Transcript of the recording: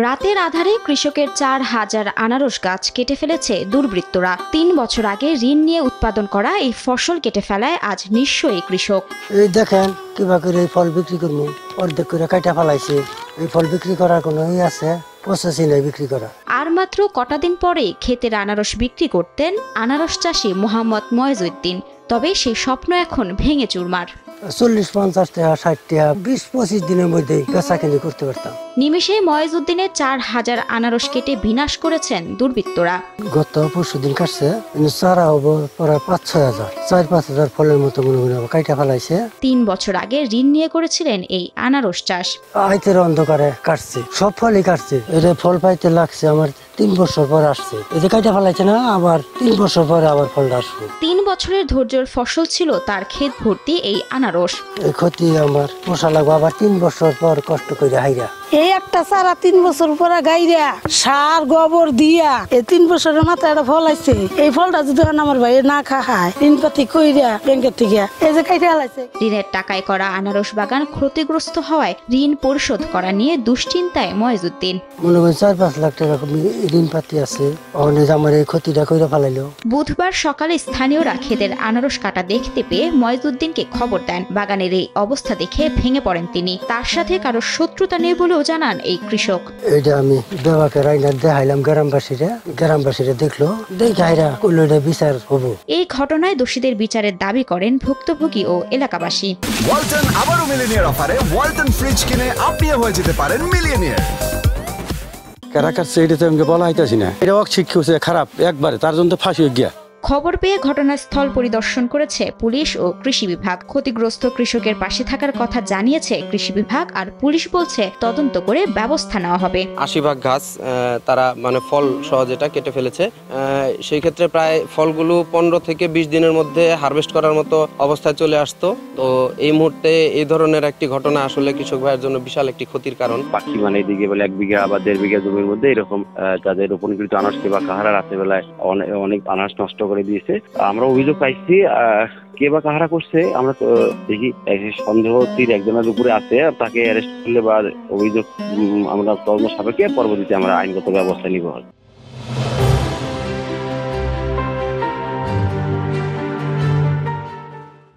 রাতের আধারে কৃষকের ৪,০০০ আনারস গাছ কেটে ফেলেছে দুর্বৃত্তরা। ৩ বছর আগে ঋণ নিয়ে উৎপাদন করা এই ফসল কেটে ফেলায় আজ নিঃস্ব এই কৃষক। এই দেখেন কিভাবে করে এই ফল বিক্রি করবো, অর্ধেক করে কাটা ফেলাইছে। এই ফল বিক্রি করার কোনো আছে প্রসেসই নাই বিক্রি করা। আর মাত্র কটা দিন পরেই ক্ষেতের আনারস বিক্রি করতেন আনারস চাষি মোহাম্মদ ময়েজউদ্দিন। তবে সেই স্বপ্ন এখন ভেঙে চুরমার। 40-50 টাকা 60 টাকা 20-25 দিনের মধ্যে বেচাকেনি করতে পারতাম। নিমেষে ময়েজউদ্দিনের ৪,০০০ আনারস কেটে বিনাশ করেছেন দুর্বৃত্তরা। গত পরশু দিন কাটছে, চারা হবো প্রায় 5-6 হাজার, 4-5 হাজার ফলের মতো মনে মনে কাইটা ফেলাইছে। ৩ বছর আগে ঋণ নিয়ে করেছিলেন এই আনারস চাষ। আইতের অন্ধকারে কাটছে, সব ফলই কাটছে। এটা ফল পাইতে লাগছে আমার 3 বছর পর আসছে। এটা কাইটা ফেলাইছে না, আবার 3 বছর পরে আবার ফলটা আসবে। ৩ বছরের ধৈর্যের ফসল ছিল তার ক্ষেত ভর্তি এই আনারস। এই ক্ষতি আমার পোষা লাগবে, আবার 3 বছর পর কষ্ট করে হাইরা। এই একটা চারা 3 বছর পরে গাইরা সার গোবর দিয়া এই 3 বছরের মাথায় একটা ফল আছে। এই ফলটা যদি আমার ভাই না খায়, ঋণ পাতি কইরা ব্যাংকের থেকে এই যে কাইটা হালাইছে। ঋণের টাকায় করা আনারস বাগান ক্ষতিগ্রস্ত হওয়ায় ঋণ পরিশোধ করা নিয়ে দুশ্চিন্তায় ময়েজউদ্দিন। মনে করেন 4-5 লাখ টাকা ঋণ পাতি আছে, আমার এই ক্ষতিটা কইরা ফেলাইলো। বুধবার সকালে স্থানীয়রা ক্ষেতের আনারস কাটা দেখতে পেয়ে ময়েজউদ্দিনকে খবর দেন। বাগানের এই অবস্থা দেখে ভেঙে পড়েন তিনি। তার সাথে কারো শত্রুতা নেই বলেও জানান এই কৃষক। এটা আমি দেবাকে রাইনা দেখাইলাম গ্রামবাসীরা দেখলো, দেখাইরা কইলো এটা বিচার হবো। এই ঘটনায় দোষীদের বিচারের দাবি করেন ভুক্তভোগী ও এলাকাবাসী। ওয়ালটন আবারও মিলিয়নিয়ার অফারে ওয়ালটন ফ্রিজ কিনে আপনিও হয়ে যেতে পারেন মিলিয়নিয়ার। কারাকার এটা তো আমাকে বলা হইতেছি না, এটা অশিক্ষিত খারাপ একবারে, তার জন্য ফাঁসি হয়ে গিয়া। খবর পেয়ে ঘটনাস্থল পরিদর্শন করেছে পুলিশ ও কৃষি বিভাগ। ক্ষতিগ্রস্ত কৃষকের পাশে থাকার কথা জানিয়েছে কৃষি বিভাগ, আর পুলিশ বলছে তদন্ত করে ব্যবস্থা নেওয়া হবে। 80 ভাগ গাছ তারা ফল সহ যেটা কেটে ফেলেছে। সেই ক্ষেত্রে প্রায় ফলগুলো 15 থেকে 20 দিনের মধ্যে হারভেস্ট করার মতো অবস্থায় চলে আসতো। তো এই মুহূর্তে এই ধরনের একটি ঘটনা আসলে কৃষক ভাইয়ের জন্য বিশাল একটি ক্ষতির কারণ। পাখি এদিকে বলে 1 বিঘা বা 1.5 বিঘা জমির মধ্যে এরকম তাদের রোপণকৃত আনারস বা কাহারা রাতের বেলায় অনেক আনারস নষ্ট করে দিয়েছে। আমরা অভিযোগ পাইছি, কে বা কাহারা করছে আমরা তো দেখি সন্দেহতির একজনের উপরে আছে, তাকে অ্যারেস্ট করলে বা অভিযোগ আমরা তদন্ত সাপেক্ষে পরবর্তীতে আমরা আইনগত ব্যবস্থা নিব।